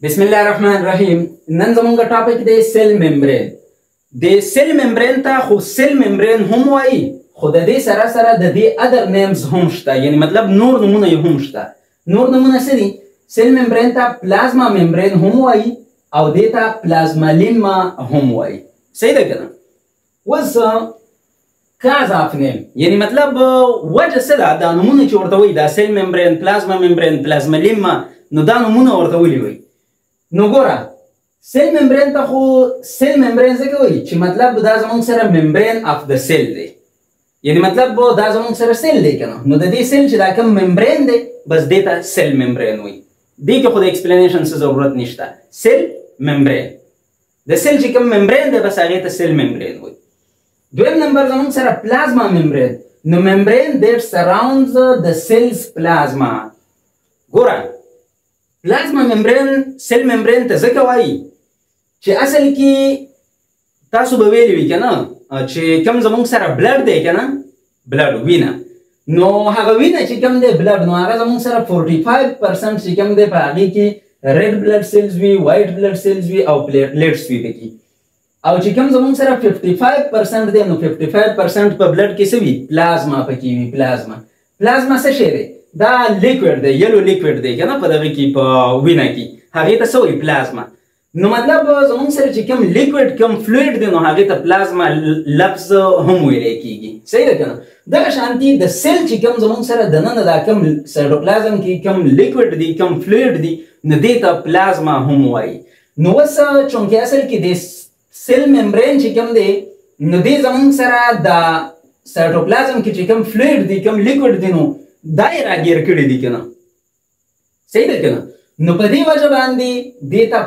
بسم الله الرحمن الرحیم. نن زمونږ ټاپک دی سیل ممبرین. د سیل ممبرین ته خو سیل ممبرین هم وایي، خو د دې سره سره د دې ادر نیمز هم شته، یعنی مطلب نور نومونه یې هم شته. نور نومونه څه دي؟ سیل ممبرین ته پلازما ممبرین هم وایي او دې ته پلازمالیما هم وایي. صحیح ده که نه؟ اوس کاز آف نیم، یعنی مطلب وجه څه ده؟ دا نومونه چې ورته وایي، دا سیل ممبرین، پلازما ممبرین، پلازمالیما، نو دا نومونه ورته ولې وایي؟ نو ګوره، سیل ممبرین ته خو سیل ممبرین ځکه وایي چې مطلب دا زموږ سره ممبرین اف د سیل دی، یعنی مطلب دا زموږ سره سیل دی که نه، نو د دې سیل چې دا کوم ممبرین دی بس دې ته سیل ممبرین وایي. دې کې خو د ایکسپلینیشن څه ضرورت نشته. سیل ممبرین، د سیل چې کوم ممبرین دی بس هغې ته سیل ممبرین وایي. دویم نمبر زموږ سره پلازما ممبرین. نو ممبرین دیٹ سراونډز د سیلز پلازما. ګوره، پلازما ممبرین سیل ممبرین ته ځکه وایي چې اصل کې تاسو به ویلي وي که نه چې کوم زموږ سره بلډ دی که نه، بلډ وینه، نو هغه وینه چې کوم دی بلډ، نو هغه زموږ سره 45% چې کوم دی په هغې کې ریډ بلډ سیلز وي، وایټ بلډ سیلز وي او پلیټلیټس وي پکې. او چې کوم زموږ سره 55% دی، نو 55% په بلډ کې څه وي؟ پلازما پکې وي. پلازما څه شی دی؟ دا لیکویډ دی، یلو لیکویډ دی که نه، په دغه کې په وینه کې هغې ته څه وایي؟ پلازما. نو مطلب زموږ سره چې کوم لیکویډ کوم فلویډ دی، نو هغې ته پلازما لفظ هم ویلی کېږي. صحیح ده که نه؟ دغه شانتي د سیل چې کوم زموږ سره دننه دا کوم سایټوپلازم کې کوم لیکویډ دی، کوم فلویډ دی، نو دې ته پلازما هم وایي. نو اوس چونکې اصل کې د سیل ممبرین چې کوم دی، نو دې زموږ سره د سایټوپلازم کې چې کوم فلویډ دی، کوم لیکویډ دی، نو دا یې راګیر کړي دي که نه. صحیح ده که نه؟ نو په دې وجه باندې دې ته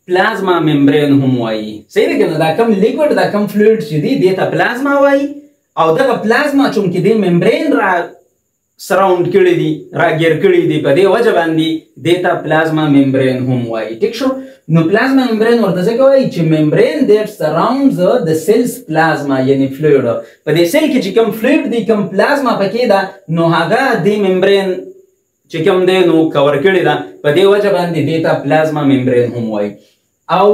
پلازما ممبرین هم وایي. صحیح ده که نه؟ دا کوم لیکویډ، دا کوم فلویډ چې دی، دې ته پلازما وایي. او دغه پلازما چونکې دې ممبرین را سراونډ کړي دي، راګیر کړي دي، په دې وجه باندې دې ته پلازما ممبرین هم وایي. ټیک شو؟ نو پلازما ممبرین ورته ځکه وایي چې ممبرین دیٹ سراونډز د سیلز پلازما، یعنی فلویډ. په دې سیل کې چې کوم فلویډ دی، کوم پلازما پکې ده، نو هغه دې ممبرین چې کوم دی نو کور کړې ده، په دې وجه باندې دې ته پلازما ممبرین هم وایي. او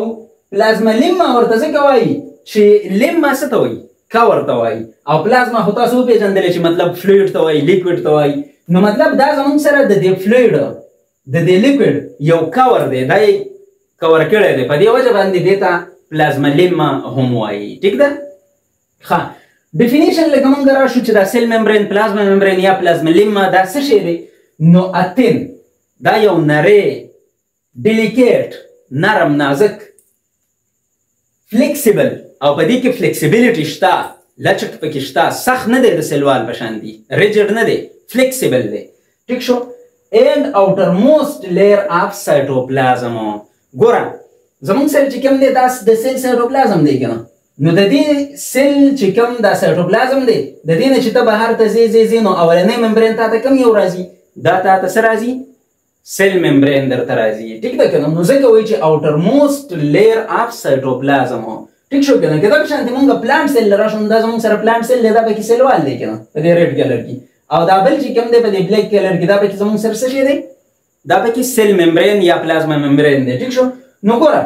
پلازمالیما ورته ځکه وایي چې لیما څه ته وایي؟ کور ته وایي. او پلازما خو تاسو وپېژندلی چې مطلب فلویډ ته وایي، لیکویډ ته وایي. نو مطلب دا زموږ سره د دې فلویډ، د دې لیکویډ یو کور دی، دا یې کور کړی دی، په دې وجه باندې دې ته پلازمالیما هم وایي. ټیک ده؟ ښه، ډیفینیشن لکه مونږ راشو چې دا سیل ممبرین، پلازما ممبرین یا پلازمالیما دا څه شی دی؟ نو اتین دا یو نری، ډیلیکیټ، نرم، نازک، فلیکسیبل، او په دې کې فلیکسیبیلیټي شته، لچک پکې شته، سخت نه دی د سیلوال په شان دی، ریجډ نه دی، فلیکسیبل دی. ټیک شو؟ اینډ اوټر موسٹ لیر آف سایټوپلازم. ګوره، زموږ سره چې کوم دی دا د سیل سایټوپلازم دی که نه، نو د دې سیل چې کوم دا سایټوپلازم دی، د دې نه چې ته بهر ته ځې نو اولنی ممبرین تا ته کوم یو راځي؟ دا تا ته څه راځي؟ سیل ممبرین درته راځي. ټیک ده که نه؟ نو ځکه وایي چې اوټر موسٹ لیر آف سایټوپلازم. ټیک شو که نه؟ که دغه شانتې مونږ پلانټ سیل راشو، نو دا زموږ سره پلانټ سیل دی، دا پکې سیلوال دی که نه، په دې ریډ کلر کې. او دا بل چې کوم دی په دې بلیک کلر کې، دا پکې زموږ سره څه شی دی؟ دا پکې سیل ممبرین یا پلازما ممبرین دی. ټیک شو؟ نو ګوره،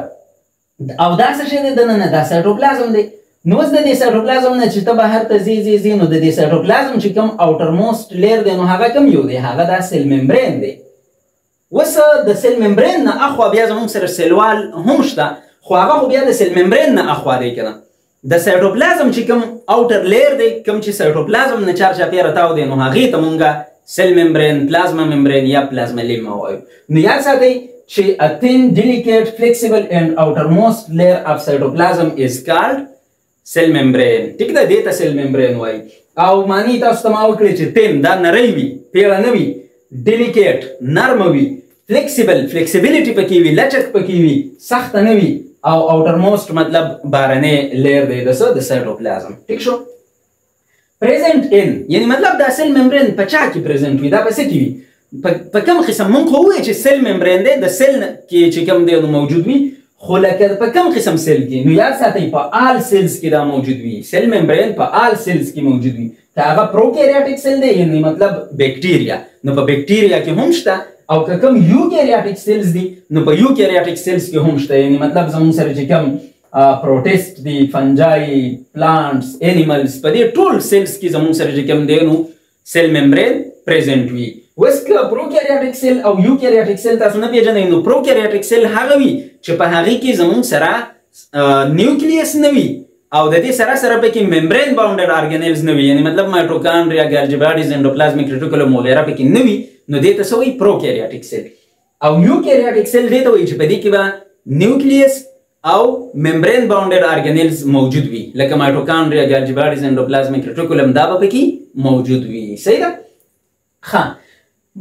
او دا څه شی دی دننه؟ دا سایټوپلازم دی. نو اوس د دې سایټوپلازم نه چې ته بهر ته ځې نو د دې سایټوپلازم چې کوم اوټر موسٹ لیر دی، نو هغه کوم یو دی؟ هغه دا سیل ممبرین دی. اوس د سیل ممبرین نه اخوا بیا زموږ سره سیلوال هم شته، خو هغه خو بیا د سیل ممبرین نه اخوا دی که نه. د سایټوپلازم چې کوم اوټر لیر دی، کوم چې سایټوپلازم نه چارچاپېره تاو دی، نو هغې ته مونږ سیل ممبرین، پلازما ممبرین یا پلازمالیما وایو. نو یاد ساتئ چې a thin, delicate, flexible and outermost layer of cytoplasm is called cell membrane. ټیک ده؟ دې ته سیل ممبرین وایي. او معنی تاسو ته ما وکړې چې تین دا نری وي، پیړه نه وي، ډیلیکیټ نرمه وي، فلیکسیبل، فلیکسیبیلیټي پکې وي، لچک پکې وي، سخته نه وي، او اوټر موسٹ مطلب بارنی لیر دی د څه؟ د سایټوپلازم. ټیک شو؟ پریزنټ ان، یعنی مطلب دا سیل ممبرین په چا کې پریزنټ وي؟ دا په څه کې وي؟ په کوم قسم؟ مونږ خو ووایو چې سیل ممبرین دی، د سیل کې چې کوم دی نو موجود وي، خو لکه په کوم قسم سیل کې؟ نو یاد ساتئ په آل سیلز کې دا موجود وي. سیل ممبرین په آل سیلز کې موجود وي. که هغه پروکیریاټیک سیل دی، یعنی مطلب بیکټیریا، نو په بیکټیریا کې هم شته، او که کوم یوکریاټیک سیلز دي نو په یوکریاټیک سیلز کې هم شته، یعنی مطلب زموږ سره چې کوم پروټیسټ دي، فنجای، پلانټس، انیملز، په دې ټول سیلز کې زموږ سره چې کوم دی نو سیل ممبرین پریزنټ وي. اوس که پروکریاټیک سیل او یوکریاټیک سیل تاسو نه پیژنئ نو پروکریاټیک سیل هغه وي چې په هغې کې زموږ سره نیوکلیس نه وي او د دې سره سره پکې ممبرین باونډډ ارګانیلز نه وي، یعنی مطلب مایټوکانډریا، ګالجي باډیز، انډوپلازمیک ریټیکولم وغیره پکې نه وي، نو دې ته څه وایي پروکریاټیک سیل. او یوکریاټیک سیل دې ته وایي چې په دې کې به نیوکلیس او ممبرین باونډډ ارګانیلز موجود وي، لکه مایټوکانډریا، ګالجي باډیز، انډوپلازمیک ریټیکولم دا به پکې موجود وي. صحیح ده؟ ښه،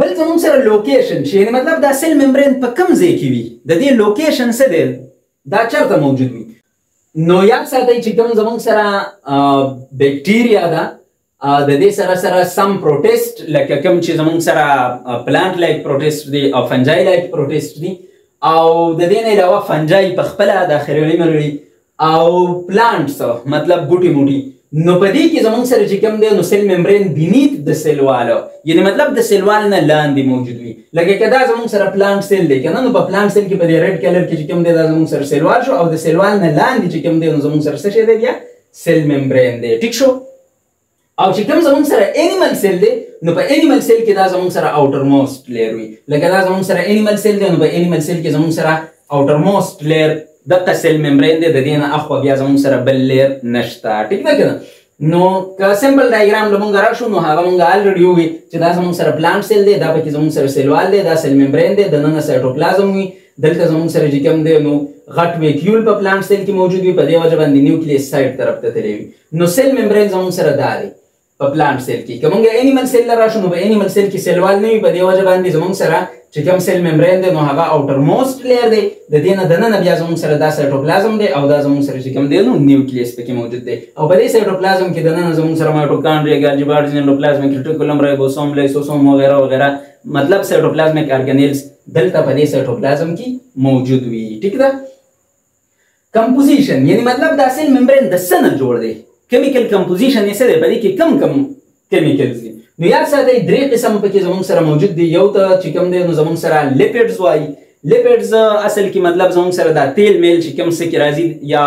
بل زموږ سره لوکیشن چې یعنی مطلب دا سیل ممبرین په کوم ځای کې وي، د دې لوکیشن څه دی، دا چېرته موجود وي. نو یاد ساتئ چې کوم زموږ سره بیکټیریا ده د دې سره سره سم پروټیسټ لکه کوم چې زموږ سره پلانټ لایک پروټیسټ دي او فنجای لایک پروټیسټ دي، او د دې نه علاوه فنجای په خپله د خریړي مرړي او پلانټس مطلب بوټي موټي، نو په دې کې زموږ سره چې کوم دی نو سیل ممبرین بینیت د سیل وال، یعنی مطلب د سیل وال نه لاندې موجود وي. لکه که دا زموږ سره پلانټ سیل دی که نه، نو په پلانټ سیل کې په دې ریډ کلر کې چې کوم دی دا زموږ سره سیل وال شو، او د سیل وال نه لاندې چې کوم دی نو زموږ سره څه شی دی بیا سیل ممبرین دی. ټیک شو؟ او چې کوم زموږ سره انیمل سیل دی نو په انیمل سیل کې دا زموږ سره اوټر موسټ لیر وي، لکه دا زموږ سره انیمل سیل دی نو په انیمل سیل کې زموږ سره اوټر موسټ لیر دغه سیل ممبرین دی، د دې نه اخوا بیا زموږ سره بل لیر نشته. ټیک ده که نه؟ نو که سمبل ډایګرام له مونږ راشو نو هغه مونږ الریډي ووي چې دا زموږ سره پلانټ سیل دی، دا پکې زموږ سره سیل وال دی، دا سیل ممبرین دی، دننه سایټوپلازم وي، دلته زموږ سره چې کوم دی نو غټ ویکیول په پلانټ سیل کې موجود وي، په دې وجه باندې نیوکلیس سایډ طرف ته تللی وي. نو سیل ممبرین زموږ سره دا دی په پلانټ سیل کې. که مونږ انیمل سیل ته راشو نو په انیمل سیل کې سیل وال نه وي، په دې وجه باندې زموږ سره چې کوم سیل ممبرین دی نو هغه اوټر موسټ لیر دی، د دې نه دننه بیا زموږ سره دا سایټوپلازم دی او دا زموږ سره چې کوم دی نو نیوکلیس پکې موجود دی، او په دې سایټوپلازم کې دننه زموږ سره مایټوکانډریا، ګالجي باډیز، انډوپلازمیک ریټیکولم، رایبوسوم، لایسوسوم وغیره وغیره، مطلب سایټوپلازمیک ارګانیلز دلته په دې سایټوپلازم کې موجود وي. ټیک ده؟ کمپوزیشن یعنی مطلب دا سیل ممبرین د څه نه جوړ دی، کیمیکل کمپوزیشن یې څه دی، په دې کې کم کم کیمیکلز دي. نو یاد ساتئ درې قسم پکې زموږ سره موجود دي. یو ته چې کوم دی نو زموږ سره لیپیډز وایي. لیپیډز اصل کې مطلب زموږ سره دا تیل میل چې کوم څه کې راځي، یا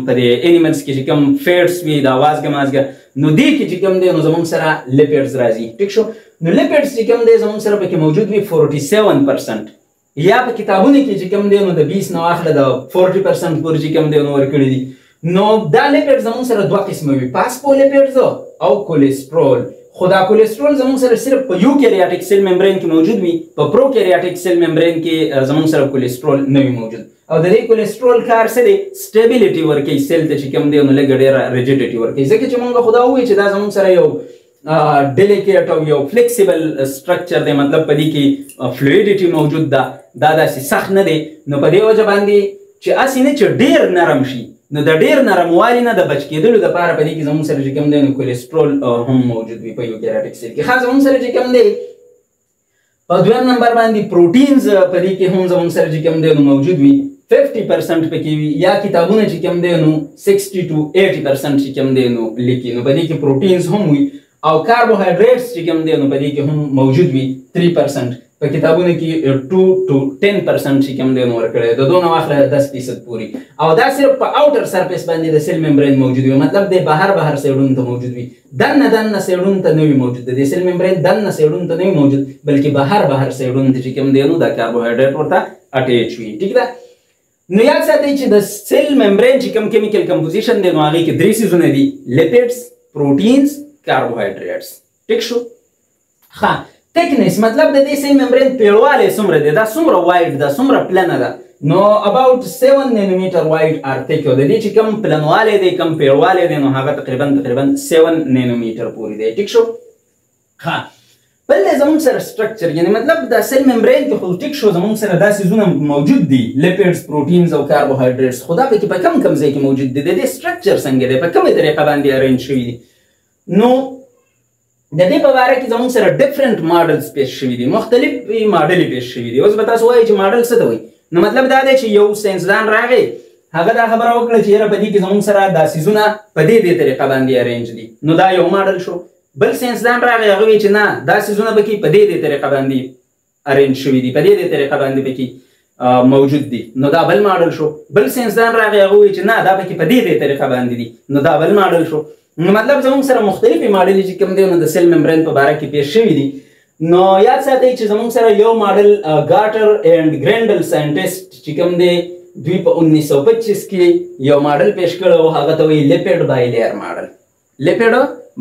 په دې انیملز کې چې کوم فیټس وي دا وازګه مازګه، نو دې کې چې کوم دی نو زموږ سره لیپیډز راځي. ټیک شو؟ نو لیپیډز چې کوم دی زموږ سره پکې موجود وي 47%، یا په کتابونو کې چې کوم دی نو د 20 نه واخله د 40% پورې چې کوم دی نو ورکړي دي. نو دا لیپیډز زموږ سره دوه قسمه وي، فاسفولیپیډز او کولیسټرول. خو دا کولیسټرول زموږ سره صرف په یوکریاټیک سیل ممبرین کې موجود وي، په پروکریاټیک سیل ممبرین کې زموږ سره کولیسټرول نه وي موجود. او د دې کولیسټرول کار څه دی؟ سټیبیلیټي ورکوي سیل ته چې کوم دی نو لږه ډېره ریجیډیټي ورکوي، ځکه چې موږ خو دا ووایو چې دا زموږ سره یو ډیلیکیټ او یو فلیکسیبل سټرکچر دی، مطلب په دې کې فلویډیټي موجود ده، دا داسې سخت نه دی. نو په دې وجه باندې چې هسې نه چې ډېر نرم شي، نو د ډېر نرموالي نه د بچ کېدلو دپاره په دې کې زموږ سره چې کوم دی نو کولیسټرول هم موجود وي په یوکریاټیک سیل کې. ښه، زموږ سره چې کوم دی په دویم نمبر باندې پروټینز په دې کې هم زموږ سره چې کوم دی نو موجود وي، 50% پکې وي، یا کتابونه چې کوم دی نو 60 to 80% چې کوم دی نو لیکي. نو په دې کې پروټینز هم وي، او کاربوهایډریټس چې کوم دی نو په دې کې هم موجود وي 3%، په کتابونو کې 2 to 10% چې کوم دی نو ورکړی، د دونه واخله 10% پورې. او دا صرف په اوټر سرفیس باندې د سیل ممبرین موجود وي، مطلب د بهر سایډونو ته موجود وي، دننه سایډونو ته نه وي موجود. د سیل ممبرین دننه سایډونو ته نه وي موجود، بلکې بهر سایډونو ته چې کوم دی نو دا کاربوهایډریټ ورته اټیچ وي. ټیک ده؟ نو یاد ساتئ چې د سیل ممبرین چې کوم کیمیکل کمپوزیشن دی نو هغې کې درې څیزونه دي، لیپیډز، پروټینز، کاربوهایډریټس. ټیک شو؟ ښه، تکنس مطلب د دې سیل ممبرین پیړوالی څومره دی، دا څومره وایډ ده، څومره پلنه ده؟ نو اباوټ 7 نانومیټر وایډ ار تک، د دې چې کوم پلنوالی دی کوم پیړوالی دی نو هغه تقریبا 7 نانومیټر پورې دی. ټیک شو؟ ښه، بل دی زموږ سره سټرکچر، یعنی مطلب د سیل ممبرین کې خو ټیک شو زموږ سره دا څیزونه موجود دي، لیپیډز، پروټینز او کاربوهایډریټس، خو دا پکې په کم ځای کې موجود دي. د دې سټرکچر څنګه دی، په کومه طریقه باندې ارینج شوي دي؟ نو د دې په باره کې زموږ سره ډفرنٹ ماډلز پیش شوي دي، مختلفې ماډلې پیش شوي دي. اوس به تاسو وایئ چې ماډل څه ته وایي؟ نو مطلب دا دی چې یو ساینسدان راغی، هغه دا خبره وکړه چې یاره په دې کې زموږ سره دا څیزونه په دې طریقه باندې ارینج دي، نو دا یو ماډل شو. بل ساینسدان راغی، هغه وایي چې نه دا څیزونه به کې په دې طریقه باندې ارینج شوي دي، په دې طریقه باندې پکې موجود دي. نو دا بل ماډل شو. بل ساینسدان راغی هغه وایي چې نه دا پکې په دې طریقه باندې دي، نو دا بل ماډل شو. نو مطلب زموږ سره مختلفې ماډلې چې کوم دی نو د سیل ممبرین په باره کې پیش شوي دي. نو یاد ساتئ چې زموږ سره یو ماډل ګارټر اینډ ګرینډل ساینټیسټ چې کوم دی دوی په 1925 کې یو ماډل پیش کړی و، هغه ته وایي لیپیډ بایلیر ماډل. لیپیډ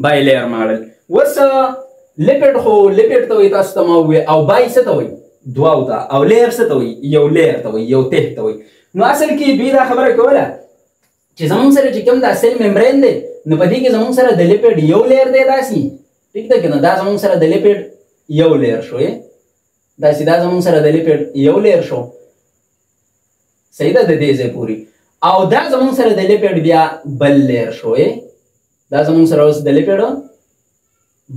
بایلیر ماډل. اوس لیپیډ خو لیپیډ ته وایي تاسو ته ما ووایي، او بای څه ته وایي؟ دوو ته. او لیر څه ته وایي؟ یو لیر ته وایي، یو تیښ ته وایي. نو اصل کې دوی دا خبره کوله چې زموږ سره چې کوم دا سیل ممبرین دی نو په دې کې زموږ سره د لیپیډ یو لیر دی داسې، ټیک ده که نه؟ دا زموږ سره د لیپیډ یو لیر شو، داسې دا زموږ سره د لیپیډ یو لیر شو، صحیح ده د دې ځای پورې. او دا زموږ سره د لیپیډ بیا بل لیر شو، دا زموږ سره اوس د لیپیډ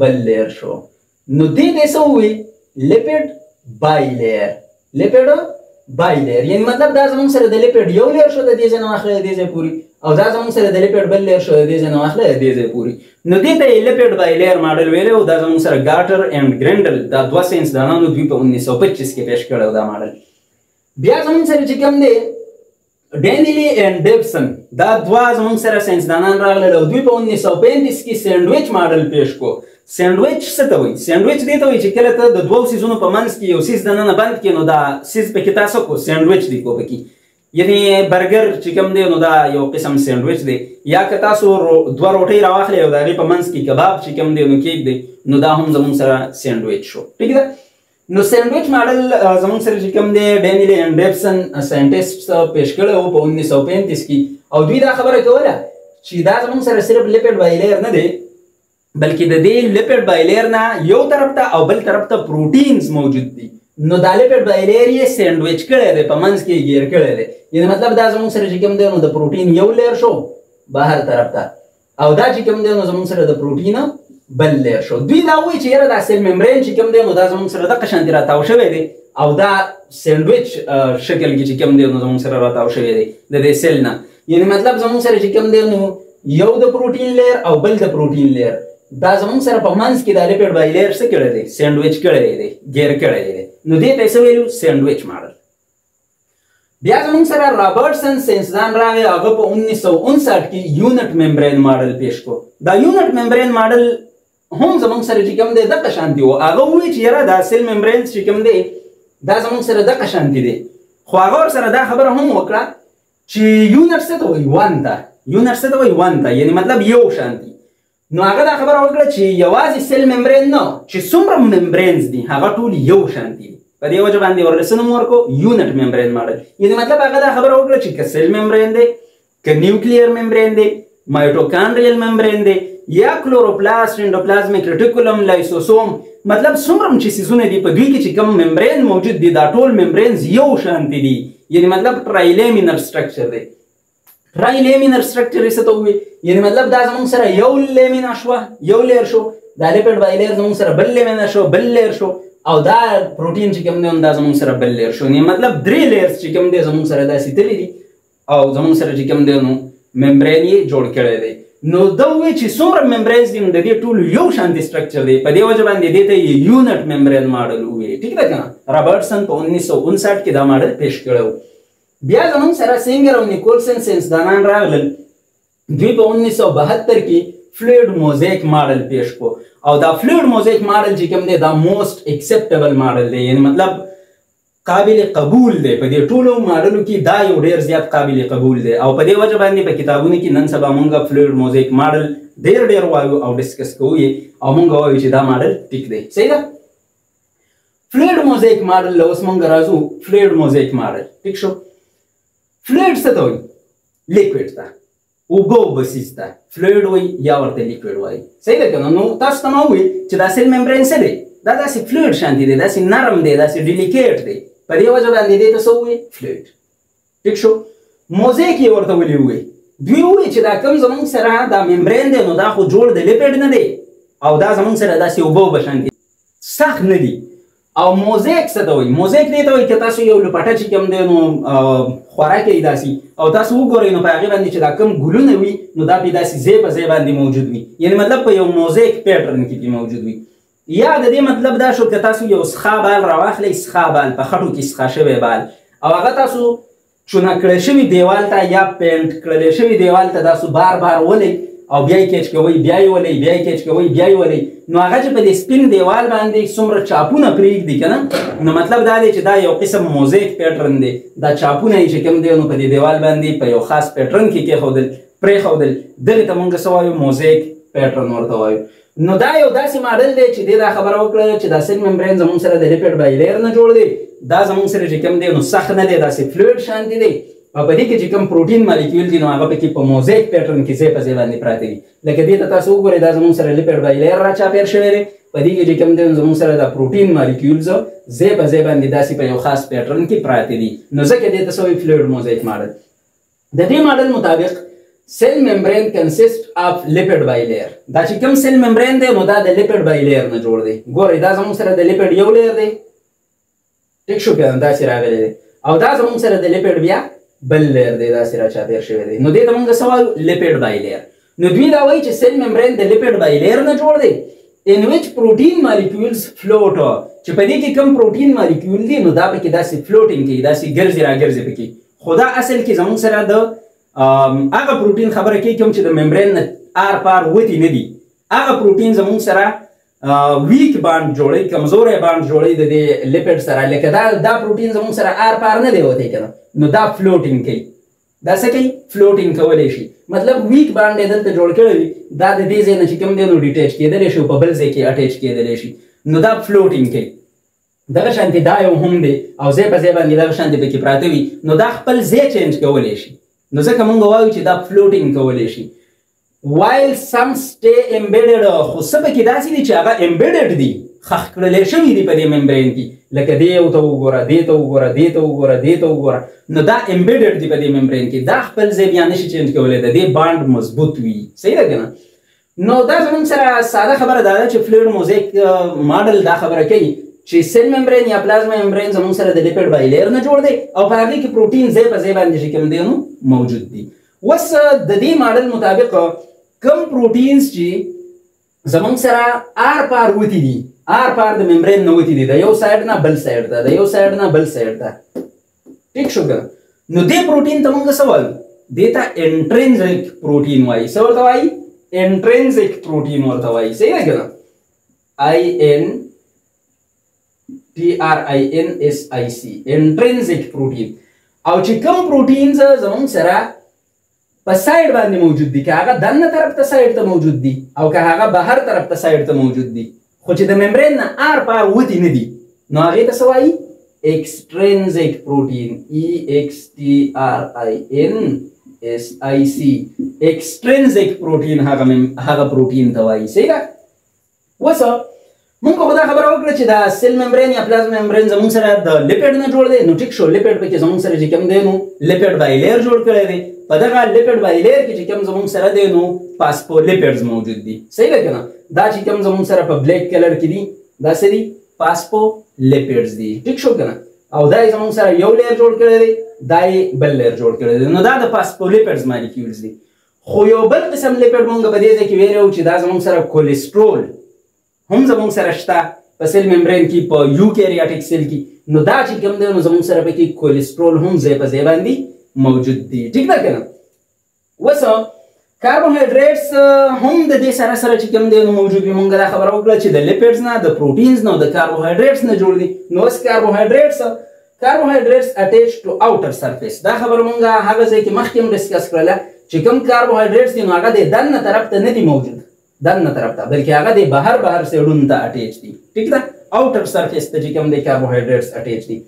بل لیر شو. نو دې ته څه ووایي؟ لیپیډ بایلیر. لیپیډ بایلیر یعنی مطلب دا زموږ سره د لیپیډ یو لیر شو د دې ځای نه واخله د دې ځای پورې، او دا زموږ سره د لیپیډ بل لیر شو د دې ځای نه واخله د دې ځای پورې. نو دې ته یې لیپیډ بایلیر ماډل ویلی و. دا زموږ سره ګارټر اینډ ګرینډل دا دوه ساینسدانانو دوی په 1925 کې پیش کړی و دا ماډل. بیا زموږ سره چې کوم دی ډینیلی اینډ ډیبسن دا دوه زموږ سره ساینسدانان راغلل او دوی په 1935 کې سینډویچ ماډل پیش کو. سینډویچ څه ته وایي؟ سینډویچ دې ته وایي چې کله ته د دوو څیزونو په منځ کې یو څیز دننه بند کړې نو دا څیز پکې تاسو کو سینډویچ دی کو پکې، یعنی برګر چې کوم دی نو دا یو قسم سینډویچ دی. یا که تاسو دوه روټۍ راواخلئ او د هغې په منځ کې کباب چې کوم دی نو کیک دی نو دا هم زموږ سره سینډویچ شو، ټیک ده؟ نو سینډویچ ماډل زموږ سره چې کوم دی ډینیلی اینډ ډیبسن ساینټیسټ پیش کړی و په 1935 کې، او دوی دا خبره کوله چې دا زموږ سره صرف لیپیډ بایلیر نه دی بلکې د دې لیپیډ بایلیر نه یو طرف ته او بل طرف ته پروټینز موجود دي. نو دا لیپیډ بایلیر یې سینډویچ کړی دی، په منځ کې یې ګیر کړی دی. یعنې مطلب دا زموږ سره چې کوم دی نو د پروټین یو لیر شو بهر طرف ته، او دا چې کوم دی نو زموږ سره د پروټین بل لیر شو. دوی دا وایي چې یاره دا سیل ممبرین چې کوم دی نو دا زموږ سره دغه شانتې راتاو شوی دی، او دا سینډویچ شکل کې چې کوم دی نو زموږ سره راتاو شوی دی د دې سیل نه. یعنې مطلب زموږ سره چې کوم دی نو یو د پروټین لیر او بل د پروټین لیر، دا زموږ سره په منځ کې د لیپیډ بایلیر څه کړی دی؟ سینډویچ کړی دی، ګیر کړی دی. نو دې ته یې څه ویلو؟ سینډویچ ماډل. بیا زموږ سره رابرټسن ساینسدان راغی، هغه په 1959 کې یونټ ممبرین ماډل پیش کو. دا یونټ ممبرین ماډل هم زموږ سره چې کوم دی دغه شانتې و. هغه ووایي چې یاره دا سیل ممبرین چې کوم دی دا زموږ سره دغه شانتې دی، خو هغه ورسره دا خبره هم وکړه چې یونټ څه ته وایي؟ ون ته. یونټ څه ته وایي؟ ون ته، یعنې مطلب یو شانتي. نو هغه دا خبره وکړه چې یوازې سیل ممبرین نه، چې څومره ممبرینز دي هغه ټول یو شانتي دي. په دې وجه باندې ورله څه نوم ورکړو؟ یونټ ممبرین ماډل. یعنې مطلب هغه دا خبره وکړه چې که سیل ممبرین دی، که نیوکلیر ممبرین دی، مایټوکانډریل ممبرین دی، یا کلوروپلاست، انډوپلازمیک ریټیکولم، لایسوسوم، مطلب څومره چې څیزونه دي په دوی کې چې کوم ممبرین موجود دي دا ټول ممبرینز یو شانتي دي. یعنې مطلب ټرایلیمینر سټرکچر دی. ټرایلیمینر سټرکچر یې څه ته وایي؟ یعنې مطلب دا زموږ سره یو لیمینه شوه، یو لیر شو، دا لیپیډ بایلیر زموږ سره بل لیمینه شو، بل لیر شو، او دا پروټین چې کوم دی دا زموږ سره بل لیر شو. یعنې مطلب درې لیرز چې کوم دی زموږ سره داسې تللي دي او زموږ سره چې کوم دی نو ممبرین یې جوړ کړی دی. نو دا وایي چې څومره ممبرینز دي نو د دې ټولو یو شانتي سټرکچر دی. په دې وجه باندې دې ته یې یونټ ممبرین ماډل وویل، ټیک ده که نه؟ رابرټسن په 1959 کې دا ماډل پیش کړی و. بیا زموږ سره سینګر او نیکولسن ساینسدانان راغلل، دوی په 1972 کې فلویډ موزیک ماډل پیش کو. او دا فلویډ موزیک ماډل چې کوم دی دا موسٹ ایکسپټیبل ماډل دی، یعنی مطلب قابل قبول دی. په دې ټولو ماډلو کې دا یو ډېر زیات قابل قبول دی، او په دې وجه باندې په کتابونو کې نن سبا مونږ فلویډ موزیک ماډل ډېر وایو او ډسکس کوو او مونږ وایو چې دا ماډل ټیک دی. صحیح ده؟ فلویډ موزیک ماډل له اوس مونږ راځو فلویډ موزیک ماډل، ټیک شو؟ فلویډ څه ته وایي؟ لیکویډ ته، اوبو بسیز ته فلویډ وایي یا ورته لیکویډ وایي. صحیح ده که نه؟ نو تاسو ته ما وویل چې دا سیل ممبرین څه دی؟ دا داسې فلویډ شانتي دی، داسې نرم دی، داسې ډیلیکیټ دی. په دې وجه باندې دې ته څه ووایي؟ فلویډ. ټیک شو؟ موزیک یې ورته ولې ووایي؟ دوی ووایي چې دا کوم زموږ سره دا ممبرین دی نو دا خو جوړ د لیپیډ نه دی او دا زموږ سره داسې اوبو به شانتي سخت نه دي. او موزیک څه ته وایي؟ موزیک دې ته وایي که تاسو یو لپټه چې کوم دی نو خوراک یې داسې او تاسو وګورئ نو په هغې باندې چې دا کوم ګلونه وي نو دا پې داسې ځای په ځای باندې موجود وي، یعنې مطلب په یو موزیک پیټرن کې پې موجود وي. یا د دې مطلب دا شو که تاسو یو سخا بال راواخلئ، سخا بال په خټو کې سخا شوی بال او هغه تاسو چونه کړی شوي دیوال ته یا پینټ کړلی شوي دیوال ته تاسو بار بار ولئ او بیا یې کیچ کوئ، بیا یې ولئ، بیا یې کیچ کوئ، بیا یې ولئ، نو هغه چې په دې سپین دیوال باندې څومره چاپونه پرېږدي که نه، نو مطلب دا دی چې دا یو قسم موزیک پیټرن دی. دا چاپونه یې چې کوم دی نو په دې دیوال باندې په یو خاص پیټرن کې کېښودل، پرېښودل، دغې ته مونږ څه وایو؟ موزیک پیټرن ورته وایو. نو دا یو داسې ماډل دی چې دې دا خبره وکړه چې دا سیل ممبرین زموږ سره د لیپیډ بایلیر نه جوړ دی. دا زموږ سره چې کوم دی نو سخت نه دی، داسې فلویډ شانتې دی او په دې کې چې کوم پروټین مالیکیول دي نو هغه پکې په موزیک پیټرن کې ځای په ځای باندې پراته دي. لکه دې ته تاسو وګورئ دا زموږ سره لیپیډ بایلیر راچاپېر شوی دی، په دې کې چې کوم دی زموږ سره دا پروټین مالیکیولز ځای په ځای باندې داسې په یو خاص پیټرن کې پراته دي. نو ځکه دې ته څه وایي؟ فلویډ موزیک ماډل. د دې ماډل مطابق سیل ممبرین کنسسټ اف لیپیډ بایلیر. دا چې کوم سیل ممبرین دی نو دا د لیپیډ بایلیر نه جوړ دی. ګورئ دا زموږ سره د لیپیډ یو لیر دی، ټیک شو که نه؟ داسې راغلی دی او دا زموږ سره د لیپیډ بیا بل لیر دی، داسې راچاپېر شوی دی. نو دې ته مونږ څه وایو؟ لیپیډ بایلیر. نو دوی دا وایي چې سیل ممبرین د لیپیډ بایلیر نه جوړ دی in which protein molecules float. چې په دې کې کوم پروټین مالیکیول دي نو دا پکې داسې فلوټینګ کوي، داسې ګرځي راګرځي پکې. خو دا اصل کې زموږ سره د هغه پروټین خبره کوي کوم چې د ممبرین نه آر پار وتي نه دي. هغه پروټین زموږ سره ویک باند جوړوي، کمزوری باند جوړوي د دې لیپیډ سره. لکه دا پروټین زموږ سره آر پار نه دی وتی که نه، نو دا فلوټینګ کوي. دا څه کوي؟ فلوټینګ کولی شي. مطلب ویک باند یې دلته جوړ کړی وي، دا د دې ځای نه چې کوم دی نو ډیټیچ کېدلی شي او په بل ځای کې اټیچ کېدلی شي، نو دا فلوټینګ کوي. دغه شانتې دا یو هم دی او ځای په ځای باندې دغه شانتې پکې پراته وي، نو دا خپل ځای چینج کولی شي. نو ځکه مونږ وایو چې دا فلوټینګ کولی شي. while some stay embedded. خو څه پکې داسې دي چې هغه embedded دي، خښ کړلی شوي دي په دې ممبرین کې. لکه دې ته وګوره، دې ته وګوره، دې ته وګوره، دې ته وګوره، نو دا embedded دي په دې ممبرین کې. دا خپل ځای بیا نشي چینج کولی، د دې باند مضبوط وي. صحیح ده که نه؟ نو دا زموږ سره ساده خبره دا ده چې فلویډ موزیک ماډل دا خبره کوي چې سیل ممبرین یا پلازما ممبرین زموږ سره د لیپیډ بایلیر نه جوړ دی او په هغې کې پروټین ځای په ځای باندې چې کوم دی نو موجود دي. اوس د دې ماډل مطابق کوم پروټینز چې زموږ سره آر پار وتي دي، آر پار د ممبرین نه وتي دي، د یو سایډ نه بل سایډ ته، د یو سایډ نه بل سایډ ته، ټیک شو که؟ نو دې پروټین ته موږ څه وایو؟ دې ته انټرنزیک پروټین وایي. څه ورته وایي؟ انټرنزیک پروټین ورته وایي. صحیح ده که نه؟ INTRINSIC انټرنزیک پروټین. او چې کوم پروټینز زموږ سره په سایډ باندې موجود دي، که هغه دننه طرف ته سایډ ته موجود دي او که هغه بهر طرف ته سایډ ته موجود دي، خو چې د ممبرین نه آر پار وتي نه دي، نو هغې ته څه وایي؟ ایکسټرنزیک پروټین. EXTRINSIC ایکسټرنزیک پروټین هغه پروټین ته وایي. صحیح ده؟ اوس مونږ خو دا خبره وکړه چې دا سیل ممبرین یا پلازما ممبرین زموږ سره د لیپیډ نه جوړ دی. نو ټیک شو، لیپیډ پکې زموږ سره چې کوم دی نو لیپیډ بایلیر جوړ کړی دی. په دغه لیپیډ بایلیر کې چې کوم زموږ سره دی نو فاسفولیپیډز موجود دي. صحیح ده که نه؟ دا چې کوم زموږ سره په بلیک کلر کې دي دا څه دي؟ فاسفولیپیډز دي. ټیک شو که نه؟ او دا یې زموږ سره یو لیر جوړ کړی دی، دا یې بل لیر جوړ کړی دی. نو دا د فاسفولیپیډز مالیکیولز دي. خو یو بل قسم لیپیډ مونږ په دې ځای کې ویلی وو چې دا زموږ سره کولیسټرول هم زموږ سره شته په سیل ممبرین کې، په یوکیریاټیک سیل کې. نو دا چې کوم دی نو زموږ سره پکې کولیسټرول هم ځای په ځای باندې موجود دي. ټیک ده که نه؟ اوس کاربوهایډریټس هم د دې سره سره چې کوم دی نو موجود وي. مونږ دا خبره وکړه چې د لیپیډز نه، د پروټینز نه، د کاربوهایډریټس نه جوړ دي. نو اوس کاربوهایډریټس اټیچ ټو آوټر سرفیس. دا خبره مونږ هغه ځای کې مخکې هم ډسکس کړله چې کوم کاربوهایډریټس دي نو هغه د دننه طرف ته نه دي موجود، دننه طرف ته، بلکې هغه د بهر سایډونو ته اټیچ دي. ټیک ده؟ آوټر سرفیس ته چې کوم دی کاربوهایډریټس اټیچ دي.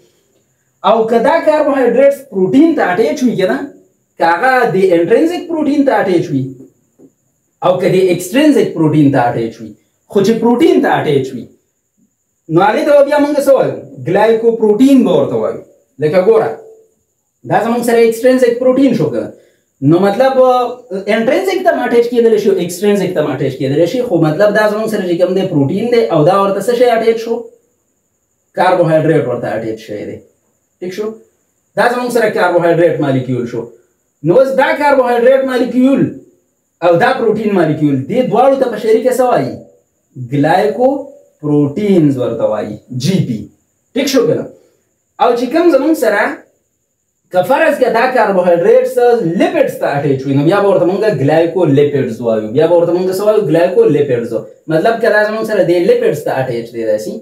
او که دا کاربوهایډریټس پروټین ته اټیچ وي که نه، که هغه د انټرنزیک پروټین ته اټیچ وي او که د ایکسټرنزیک پروټین ته اټیچ وي، خو چې پروټین ته اټیچ وي نو هغې ته بیا مونږ څه وایو؟ ګلایکو پروټین به ورته وایو. لکه ګوره دا زموږ سره ایکسټرنزیک پروټین شو که، نو مطلب انټرنزیک ته هم اټیچ کېدلی شي، ایکسټرنزیک ته هم اټیچ کېدلی شي، خو مطلب دا زموږ سره چې کوم دی پروټین دی او دا ورته څه شی اټیچ شو؟ کاربوهایډریټ ورته اټیچ شوی دی. ټیک شو؟ دا زموږ سره کاربوهایډریټ مالیکیول شو. نو اوس دا کاربوهایډریټ مالیکیول او دا پروټین مالیکیول دې دواړو ته په شریکه څه وایي؟ ګلایکو پروټینز ورته وایي جی پی. ټیک شو که نه؟ او چې کوم زمونږ سره که فرض که دا کاربوهایډریټس لیپیډز ته اټیچ وي نو بیا به ورته مونږ ګلایکولیپیډز وایو. بیا به ورته مونږ څه وایو؟ ګلایکولیپیډز. مطلب که دا زمونږ سره دې لیپیډز ته اټیچ دی داسې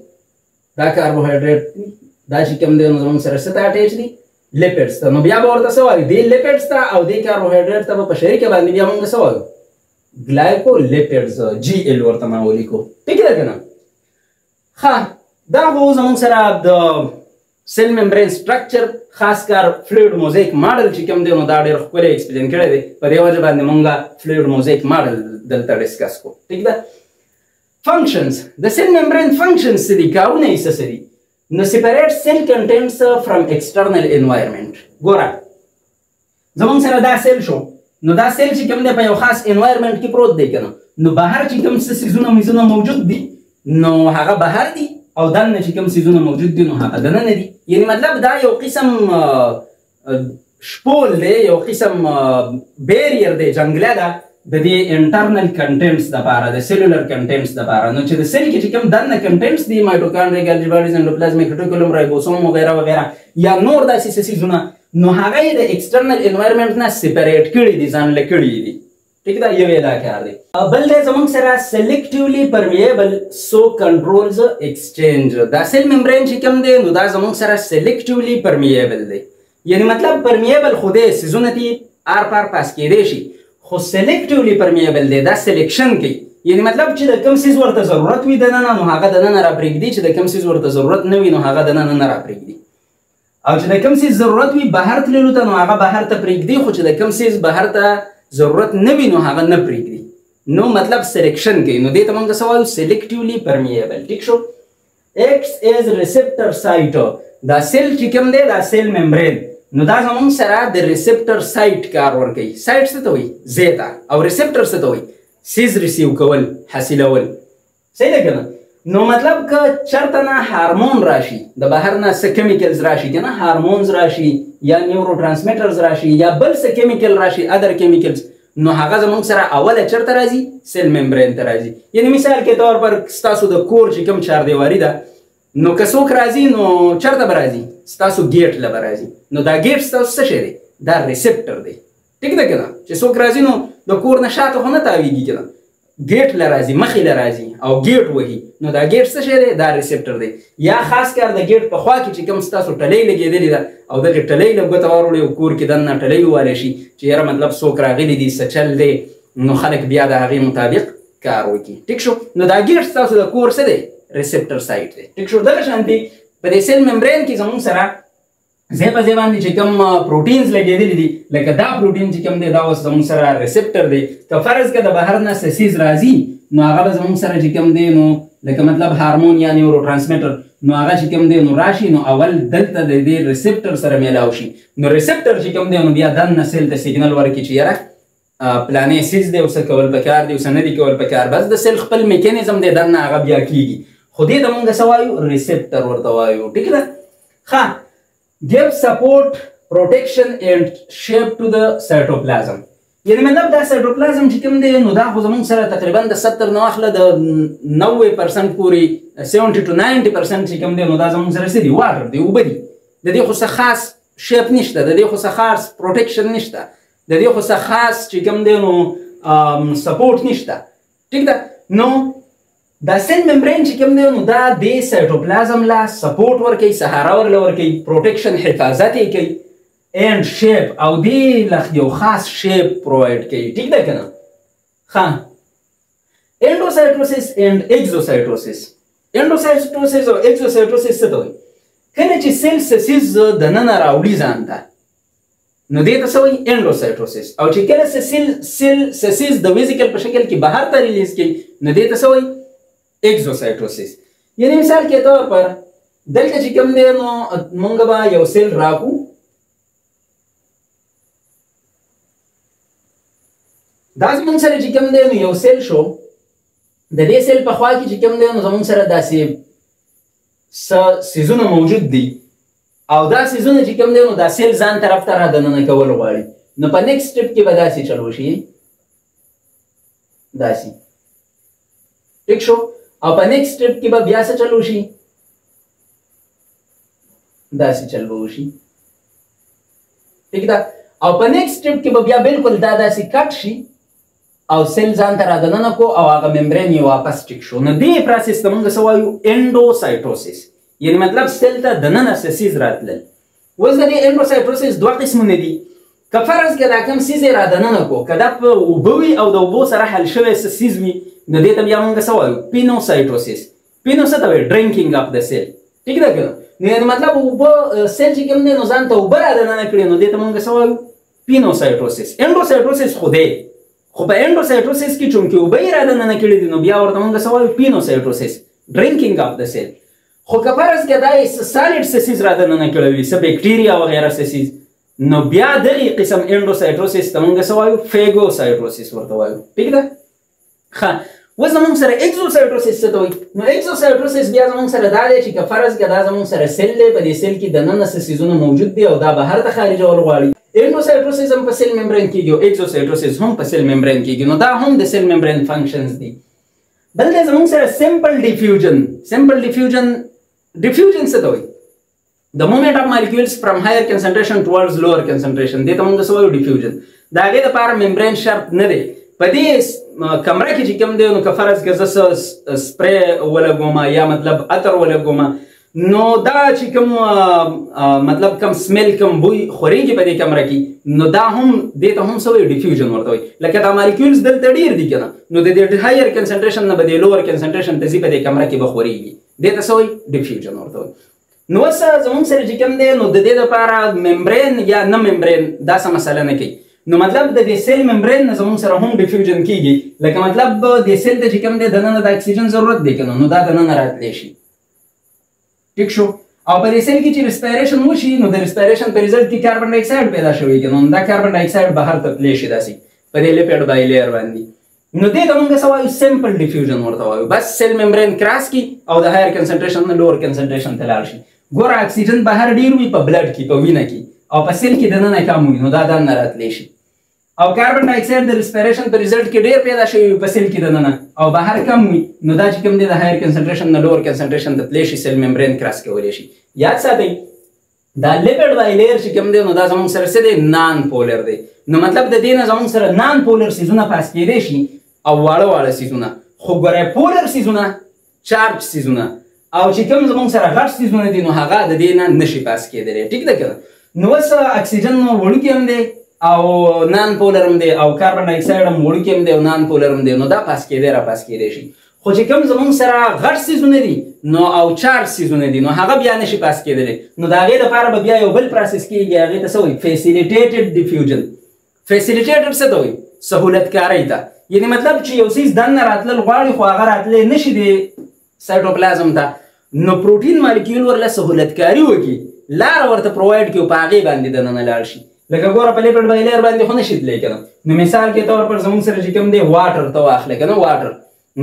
دا کاربوهایډریټ دا چې کوم دی نو زمونږ سره څه ته اټیچ دی؟ لیپیډز ته. نو بیا به ورته څه وایو؟ دې لیپیډز ته او دې کاربوهایډریټ ته به په شریکه باندې بیا مونږ څه وایو؟ ګلایکولیپیډز جی ایل ورته ما ولیکو. ټیک ده که نه؟ ښه دا خو زمونږ سره د سیل ممبرین سټرکچر خاص کار فلویډ موزیک ماډل چې کوم دی نو دا ډېر ښکلی ایکسپلین کړی دی. په دې وجه باندې مونږ فلویډ موزیک ماډل دلته ډسکس کوو. ټیک ده؟ فنکشنز د سیل ممبرین فنکشنز څه دي؟ کارونه یې څه دي؟ نو سیپریټ سیل کنټینټس فرام ایکسټرنل انوایرمنټ. ګوره زمونږ سره دا سیل شو نو دا سیل چې کوم دی په یو خاص انوایرمنټ کې پروت دی که نه نو بهر چې کوم څه څیزونه میزونه موجود دي نو هغه بهر دي او دننه چې کوم څیزونه موجود دي نو هغه دننه دي. یعنی مطلب دا یو قسم شپول دی یو قسم بیریر دی جنګله ده د دې انټرنل کنټینټس دپاره د سیلولر کنټینټس دپاره. نو چې د سیل کې چې کوم دننه کنټینټس دي مایټوکانډریا ګالجي باډیز انډوپلازمیک ریټیکولم رایبوسوم وغیره وغیره یا نور داسې څه څیزونه نو هغه یې د ایکسټرنل انوایرمنټ نه سیپریټ کړي دي ځان له کړي دي. ٹھیک ده؟ یو دا کار دی. بل دی زمونږ سره سلیکټیولی پرمیبل سو کنټرولز ایکسچینج. دا سیل ممبرین چې کوم دی نو دا زمونږ سره سلیکټیولی پرمیبل دی. یعنی مطلب پرمیبل خو دی څیزونه دي آر پار پاس کیدی شي خو سلیکټیولی پرمیبل دی دا سلیکشن کوي. یعنی مطلب چې د کوم څیز ورته ضرورت وي دننه نو هغه دننه را پرېږدي چې د کوم څیز ورته ضرورت نه وي نو هغه دننه نه را پرېږدي او چې د کوم څیز ضرورت وي بهر تللو ته نو هغه بهر ته پرېږدي خو چې د کوم څیز بهر ته ضرورت نه وي نو هغه نه پرېږدي. نو مطلب سلیکشن کوي. نو دې ته مونږ څه وایو؟ سلیکټیولی پرمیبل. ټیک شو؟ ایکس ایز ریسپټر سایټ. دا سیل چې کوم دی دا سیل ممبرین نو دا زمونږ سره د ریسپټر سایټ کار ورکوي. سایټ څه ته وایي؟ ځای ته. او ریسپټر څه ته وایي؟ سیز ریسیو کول حاصلول. صحیح ده که نه؟ نو مطلب که چرته نه هارمون راشي د بهر نه څه کیمیکلز راشي که نه هارمونز راشي یا نیورو ترانسمیټرز راشي یا بل څه کیمیکل راشي ادر کیمیکلز نو هغه زمونږ سره اوله چرته راځي؟ سیل ممبرین ته راځي. یعنی مثال کې طور پر ستاسو د کور چې کوم چاردیواري ده نو که څوک راځي نو چرته به راځي؟ ستاسو ګیټ له به راځي. نو دا ګیټ ستاسو څه شی دی؟ دا ریسپټر دی. ټیک ده که نه؟ چې څوک راځي نو د کور نه شاته خو نه تاویږي که نه ګیټ له راځي مخې له راځي او ګیټ وهي نو دا ګیټ څه شی دی؟ دا ریسپټر دی. یا خاص کار د ګیټ په خوا کې چې کوم ستاسو ټلۍ لګېدلې ده او دغې ټلۍ له ګوته واړوړئ او کور کې دننه ټلۍ ووالی شي چې یاره مطلب څوک راغلي دي څه چل دی نو خلک بیا د هغې مطابق کار وکړي. ټیک شو؟ نو دا ګیټ ستاسو د کور څه دی؟ ریسپټر سایټ دی. ټیک شو؟ دغه شانتې په دې سیل ممبرین کې زمونږ سره ځای په ځای باندې چې کوم پروټینز لګېدلي دي لکه دا پروټین چې کوم دی دا اوس زمونږ سره ریسپټر دی. که فرض که د بهر نه څه څیز راځي نو هغه به زمونږ سره چې کوم دی نو لکه مطلب هارمون یا نیورو ترانسمیټر نو هغه چې کوم دی نو راشي نو اول دلته د دې ریسپټر سره میلاو شي. نو ریسپټر چې کوم دی نو بیا دننه سیل ته سیګنل ورکړي چې یاره پلانې سیز دی او څه کول پکار دی او څه نه دي کول پکار. بس د سیل خپل میکانیزم دی دننه هغه بیا کېږي خو دې ته مونږ څه وایو؟ ریسپټر ورته وایو. ټیک ده؟ ښه give support protection and shape to the cytoplasm. یعنی مطلب دا سایټوپلازم چې کوم دی نو دا خو زمونږ سره تقریبا د 70 نه واخله د 90% پورې 70 to 90% چې کوم دی نو دا زمونږ سره څه دي؟ واټر دی، اوبه دي. د دې خو څه خاص شیپ نشته، د دې خو څه خاص پروټیکشن نشته، د دې خو څه خاص چې کوم دی نو سپورټ نشته. ټیک ده؟ نو دا سیل ممبرین چې کوم دی نو دا د سایټوپلازم لا سپورټ ورکوي، سهاره ورله ورکوي، پروټیکشن حفاظت یې کوي، اینډ شیپ او دی له یو خاص شیپ پرووایډ کوي. ټیک ده که نه؟ ښه، انډوسایټوسس اینډ ایکزوسایټوسس. انډوسایټوسس او ایکزوسایټوسس څه ته وایي؟ کله چې سیل سسیز دننه راوړي ځان ته نو دې ته څه وایي؟ انډوسایټوسس. او چې کله سیل سسیز د ویزیکل په شکل کې بهر ته ریلیز کوي نو دې ته څه وایي؟ ایکزوسایټوسس. یعنی مثال کې طور پر دلته چې کوم دی نو موږ به یو سیل راکو، دا زمونږ سره چې کوم دی نو یو سیل شو، د دې سیل په خوا کې چې کوم دی نو زمونږ سره داسې څه څیزونه موجود دي او دا څیزونه چې کوم دی نو دا سیل ځان طرف ته را دننه کول غواړي. نو په نیکسټ سټپ کې به داسې چل وشي، داسې. ټیک شو؟ او په نیکسټ سټیپ کې به بیا څه چل وشي داسې چل به وشي ٹھیک ده او په نیکسټ سټیپ کې به بیا بالکل دا داسې کټ شي او سیل ځان ته رادننه کو او هغه ممبرین یې واپس ټیک شو نو دې پروسس ته موږ څه وایو انډوسایټوسس یعنی مطلب سیل ته دننه سیسیز راتلل اوس د دې انډوسایټوسس دوه قسمونه دي که فرض کړه دا کوم سیز یې رادننه کو که دا په اوبه وي او د اوبو سره حل شوی سیز وي نو دې ته بیا موږ څه وایو پینوسایټوسس پینو څه ته وایي ډرینکینګ اف د سیل ټیک ده که نه نو مطلب اوبه سیل چې کوم دی نو ځان ته اوبه رادننه کړي نو دې ته موږ څه وایو پینوسایټوسس انډوسایټوسس خو دی خو په انډوسایټوسس کې چونکې اوبه یې رادننه کړي دي نو بیا ورته موږ څه وایو پینوسایټوسس ډرینکینګ اف د سیل خو که فرض کړه دا یې سالډ سیسیز رادننه کړی وي څه بیکټیریا وغیره سیسیز نو بیا دغې قسم انډوسایټوسس ته موږ څه وایو فیګوسایټوسس ورته وایو ټیک ده ښه اوس زموږ سره اکزوسایټوسس څه ته وایي نو اکزوسایټوسس بیا زموږ سره دا دی چې که فرض کړه دا زموږ سره سیل دی په دې سیل کې دننه څه څیزونه موجود دي او دا بهر ته خارجول غواړي انډوسایټوسس هم په سیل ممبرین کېږي او اکزوسایټوسس هم په سیل ممبرین کېږي نو دا هم د سیل ممبرین فنکشنز دي بل دی زموږ سره سمپل ډیفیوژن څه ته وایي the movement of molecules from higher concentration towards lower concentration دې ته موږ څه وایو ډیفیوژن د هغې دپاره ممبرین شرط نه دی په دې کمره کې چې کوم دی نو که فرض کړه زه سپری ولګوم یا مطلب عطر ولګوم نو دا چې کوم مطلب کم سمیل کم بوی خورېږي په دې کمره کې نو دا هم دې ته هم څه وایي ډیفیوژن ورته وایي لکه دا مالیکولز دلته ډېر دي که نه نو د دې هایر کنسنټریشن نه به د لوور کنسنټریشن ته ځي په دې کمره کې به خورېږي دې ته څه وایي ډیفیوژن ورته وایي نو اوس زموږ سره چې کوم دی نو د دې دپاره ممبرین یا نه ممبرین دا څه مسله نه کوي نو مطلب د دې سیل ممبرین نه زموږ سره هم ډیفیوژن کېږي لکه مطلب د سیل ته چې کوم دی دننه د اکسیجن ضرورت دی که نو دا دننه راتلی شي ټیک شو او په دې سیل کې چې ریسپایریشن وشي نو د ریسپایریشن په ریزلټ کې کاربن ډای اکساید پیدا شوی که نو دا کاربن ډای اکساید بهر ته تللی شي داسې په دې لیپیډ بایلیر باندې نو دې ته موږ څه وایو سمپل ډیفیوژن ورته وایو بس سیل ممبرین کراس کی او د هایر کنسنټریشن نه لوور کنسنټریشن ته لاړ شي ګوره اکسیجن بهر ډېر وي په بلډ کې په وینه کې او په سیل کې دننه کم وي نو دا دننه راتلی شي او کاربن ډای اکساید د ریسپایریشن په ریزلټ کې ډېر پیدا شوی وي په سیل کې دننه او بهر کم وي نو دا چې کوم دی د هایر کنسنټریشن نه لوور کنسنټریشن ته تللی شي سیل ممبرین کراس کولی شي یاد ساتئ دا لیپیډ بایلیر چې کوم دی نو دا زموږ سره څه دی نان پولر دی نو مطلب د دې نه زموږ سره نان پولر سیزونه پاس کېدی شي او واړه واړه سیزونه خو ګوره پولر سیزونه چارج سیزونه او چې کوم زموږ سره غټ سیزونه دي نو هغه د دې نه نشي پاس کېدلی ټیک ده که نو اوس اکسیجن وړوکی هم دی او نان پولر هم دی او کاربن ډای اکساید هم وړوکی هم دی او نان پولر هم دی نو دا پاس کېدی را پاس کېدی شي خو چې کوم زموږ سره غټ سیزونه دي نو او چارج سیزونه دي نو هغه بیا نشي پاس کېدلی نو د هغې دپاره به بیا یو بل پروسس کېږي هغې ته څه وایي فیسیلیټیټډ ډیفیوژن فیسیلیټیټډ څه ته وایي سهولتکارۍ ته یعنی مطلب چې یو څیز دننه راتلل غواړي خو هغه راتلی نشي د سایټوپلازم ته نو پروټین مالیکول ورله سهولتکاري وکړي لاره ورته پرووایډ کړي او په هغې باندې دننه لاړ شي لکه ګوره په لیپیډ بایلیر باندې خو نشي تللی که نه نو مثال کې طور پر زموږ سره چې کوم دی واټر ته واخله که نه واټر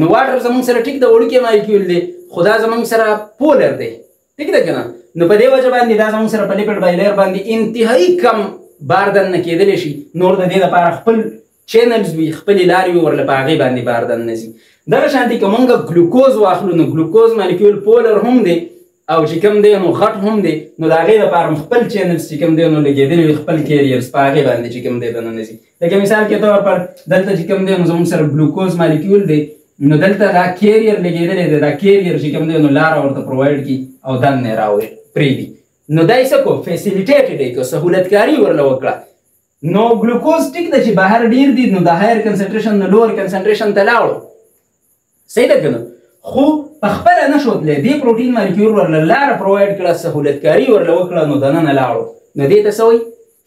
نو واټر زموږ سره ټیک د وړوکی مالیکول دی خو دا زموږ سره پولر دی ټیک ده که نه نو په دې وجه باندې دا زموږ سره په لیپیډ بایلیر باندې انتهایي کم بار دننه کېدلی شي نور د دې دپاره خپل چینلز وي خپلې لارې وي ورله په هغې باندې بار دننه ځي دغه شانتې که مونږ ګلوکوز واخلو نو ګلوکوز مالیکول پولر هم دی او چې کوم دی نو غټ هم دی نو د هغې دپاره خپل چینلز چې کوم دی نو لګېدلي وي خپل کیریرز په هغې باندې چې کوم دی دننه ځي لکه مثال کې طور پر دلته چې کوم دی نو زموږ سره ګلوکوز مالیکول دی نو دلته دا کیریر لګېدلی دی دا کیریر چې کوم دی نو لاره ورته پرووایډ کړي او دننه یې پرېږدي نو دا یې څه کړو فیسیلیټیټډ یې کړو سهولتکاري ورله وکړه نو ګلوکوز ټیک ده چې بهر ډېر دي نو د هایر کنسنټریشن نه لوور کنسنټریشن ته لاړو صحیح ده که نه خو پخپله نشو تللی دې پروټین مالیکول ورله لاره پرووایډ کړه سهولتکاري ورله وکړه نو دننه لاړو نو دې ته څه وایي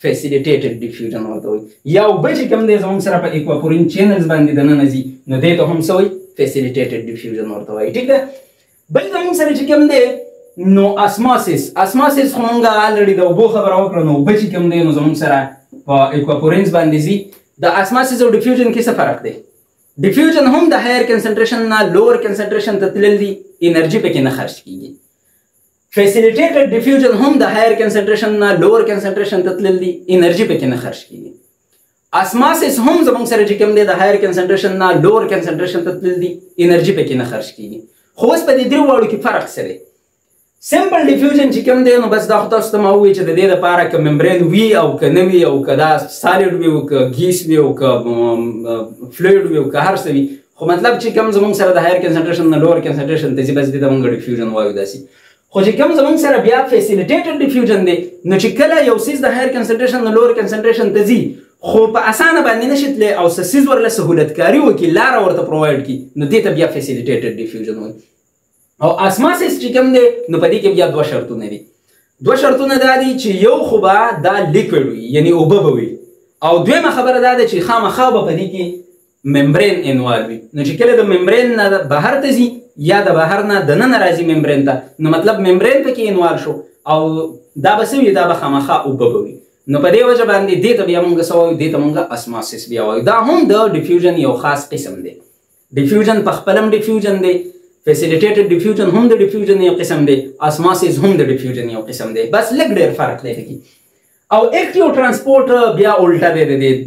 فیسیلیټیټډ ډیفیوژن ورته وایي یا اوبه چې کوم دی زموږ سره په ایکواپورین چینلز باندې دننه ځي نو دې ته هم څه وایي فیسیلیټیټډ ډیفیوژن ورته وایي ټیک ده بل زموږ سره چې کوم دی نو اسماسس خو مونږ الریډي د اوبو خبره وکړه نو اوبه چې کوم دی نو زموږ سره په ایکواپورینز باندې ځي د اسماسس او ډیفیوژن کې څه فرق دی ډیفیوژن هم د هایر کنسنټریشن نه لوور کنسنټریشن ته تلل دي انرژي پکې نه خرج کېږي فیسیلیټیټډ ډیفیوژن هم د هایر کنسنټریشن نه لوور کنسنټریشن ته تلل دي انرژي پکې نه خرج کېږي اسماسس هم زموږ سره چې کوم دی د هایر کنسنټریشن نه لوور کنسنټریشن ته تلل دي انرژي پکې نه خرج کېږي خو اوس په دې درې واړو کې فرق څه دی؟ سمپل ډیفیوژن چې کوم دی نو بس دا خو تاسو ته ما ووایي چې د دې دپاره که ممبرین وي او که نه وي او که دا سالډ وي او که ګیس وي او که فلویډ وي او که هر څه وي، خو مطلب چې کوم زموږ سره د هایر کنسنټریشن نه لوور کنسنټریشن ته ځي بس دې ته موږ ډیفیوژن وایو داسې. خو چې کوم زموږ سره بیا فیسیلیټیټډ ډیفیوژن دی نو چې کله یو څیز د هایر کنسنټریشن نه لوور کنسنټریشن ته ځي خو په اسانه باندې نشي تللی او څه څیز ورله سهولتکاري وکړي، لاره ورته پرووایډ کړي، نو دې ته بیا فیسیلیټیټډ ډیفیوژن وایي. او اسماسیس چې کوم دی نو په دې کې بیا دوه شرطونه دي. دوه شرطونه دا دي چې یو خو به دا لیکوډ وي یعنی اوبه به وي، او دویمه خبره دا ده چې خامخا به په دې کې ممبرین انوالو وي. نو چې کله د ممبرین نه بهر ته ځي یا د بهر نه دننه راځي ممبرین ته نو مطلب ممبرین پکې انوالو شو او دا به څه وي؟ دا به خامخا اوبه به وي. نو په دې وجه باندې دې ته بیا موږ څه وایو؟ دې ته موږ اسماسیس بیا وایو. دا هم د ډیفیوژن یو خاص قسم دی. ډیفیوژن په خپله هم ډیفیوژن دی، فیسیلیټیټډ ډیفیوژن هم د ډیفیوژن یو قسم دی، اسماسیس هم د ډیفیوژن یو قسم دی، بس لږ ډېر فرق دی پکې. او اکټیو ټرانسپورټ بیا الټه دی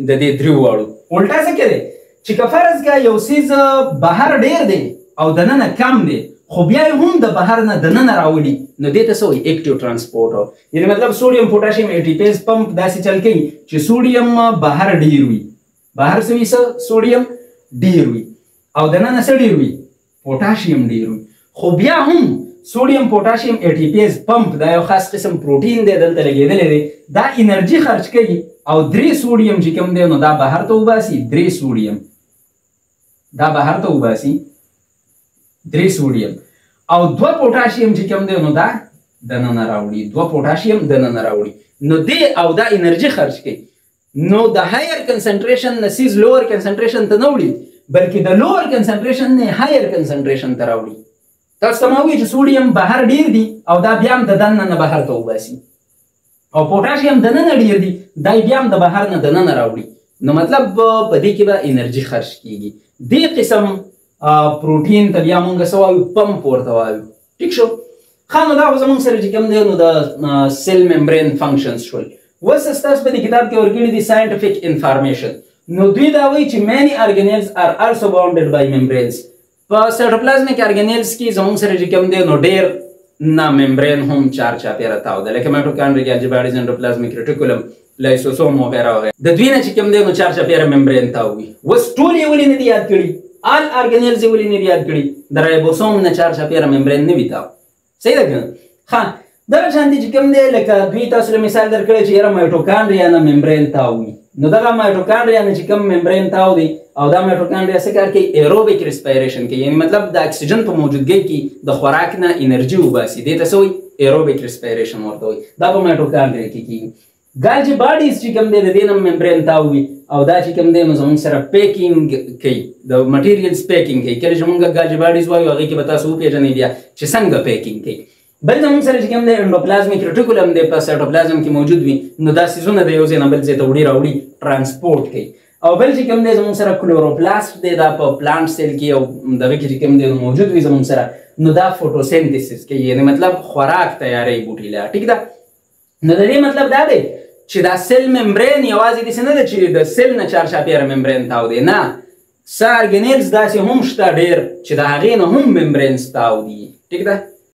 د دې دریو واړو. الټه څه کې دی چې که فرض کړه یو څیز بهر ډېر دی او دننه کم دی خو بیا یې هم د بهر نه دننه راولي نو دې ته څه وایي؟ اکټیو ټرانسپورټ. یعنې مطلب سوډیم پوټاشیم ایټیپیز پمپ داسې چل کوي چې سوډیم بهر ډېر وي، بهر څه وي؟ سوډیم ډېر وي او دننه څه ډېر وي؟ پوټاشیم ډېر وي. خو بیا هم سوډیم پوټاشیم ایټیپیز پمپ دا یو خاص قسم پروټین دی دلته لګېدلی دی، دا انرژي خرج کوي او 3 سوډیم چې کوم دی نو دا بهر ته وباسي، 3 سوډیم دا بهر ته وباسي 3 سوډیم او 2 پوټاشیم چې کوم دی نو دا دننه راوړي، 2 پوټاشیم دننه راوړي. نو دې او دا انرژي خرج کوي. نو د هایر کنسنټریشن نه سیز لوور کنسنټریشن ته نه وړي بلکې د لوور کنسنټریشن نه هایر کنسنټریشن ته راوړي. تاسو ته ما وایي چې سوډیم بهر ډېر دي او دا بیا هم د دننه نه بهر ته وباسي او پوټاشیم دننه ډېر دي دا بیا هم د بهر نه دننه راوړي. نو مطلب په دې کې به انرژي خرج کیږي. دې قسم پروټین ته بیا موږ څه وایو؟ پمپ ورته وایو. ټیک شو؟ ښه نو دا خو زموږ سره چې کوم دی نو د سیل ممبرین فنکشنز شول. اوس ستاسو په دې کتاب کې ورکړي دي ساینټیفیک انفارمیشن. نو دوی دا وایي چې many organelles are also bounded by membranes. په سایټوپلازمیک ارګانیلز کې زموږ سره چې کوم دی نو ډېر نه ممبرین هم چارچاپېره تاو ده، لکه مایټوکانډریا، ګالجي باډیز، انډوپلازمیک ریټیکولم، لایسوسوم وغیره وغیره. د دوی نه چې کوم دی نو چارچاپېره ممبرین تاو وي. اوس ټول یې ولې نه دي یاد کړي؟ آل ارګانیلز یې ولې نه دي یاد کړي؟ د رایبوسوم نه چارچاپېره ممبرین نه وي تاو. صحیح ده که نه؟ ښه دغه شان دي چې کوم دی لکه دوی تاسو له مثال درکړی چې یاره مایټوکانډریا نه ممبرین تاو وي. نو دغه مایټوکانډریا نه چې کوم ممبرین تاو دی او دا مایټوکانډریا څه کار کوي؟ ایروبیک ریسپایریشن کوي، یعنې مطلب د اکسیجن په موجودګۍ کې د خوراک نه انرژي وباسي. دې ته څه وایي؟ ایروبیک ریسپایریشن ورته وایي. دا په مایټوکانډریا کې کېږي. ګالجي باډیز چې کوم دی د دې نه ممبرین تاو وي او دا چې کوم دی نو زموږ سره پیکینګ کوي، د مټیریلز پیکینګ کوي. کله چې موږ ګالجي باډیز وایو هغې کې به تاسو وپېژنئ بیا چې څنګه پیکینګ کوي. بل زموږ سره چې کوم دی انډوپلازمیک ریټیکولم دی په سایټوپلازم کې موجود وي نو دا څیزونه د یو ځای نه بل ځای ته وړي راوړي ټرانسپورټ کوي. او بل چې کوم دی زموږ سره کلوروپلاست دی دا په پلانټ سیل کې او دغه کې چې کوم دی موجود وي زموږ سره نو دا فوټوسینتھیسس کوي، یعنې مطلب خوراک تیاروي بوټي له. ټیک ده؟ نو د دې مطلب دا دی چې دا سیل ممبرین یوازې داسې نه ده چې د سیل نه چارچاپېره ممبرین تاو دی، نه څه ارګانیلز داسې هم شته ډېر چې د هغې نه هم ممبرینز تاو دي. ټیک ده؟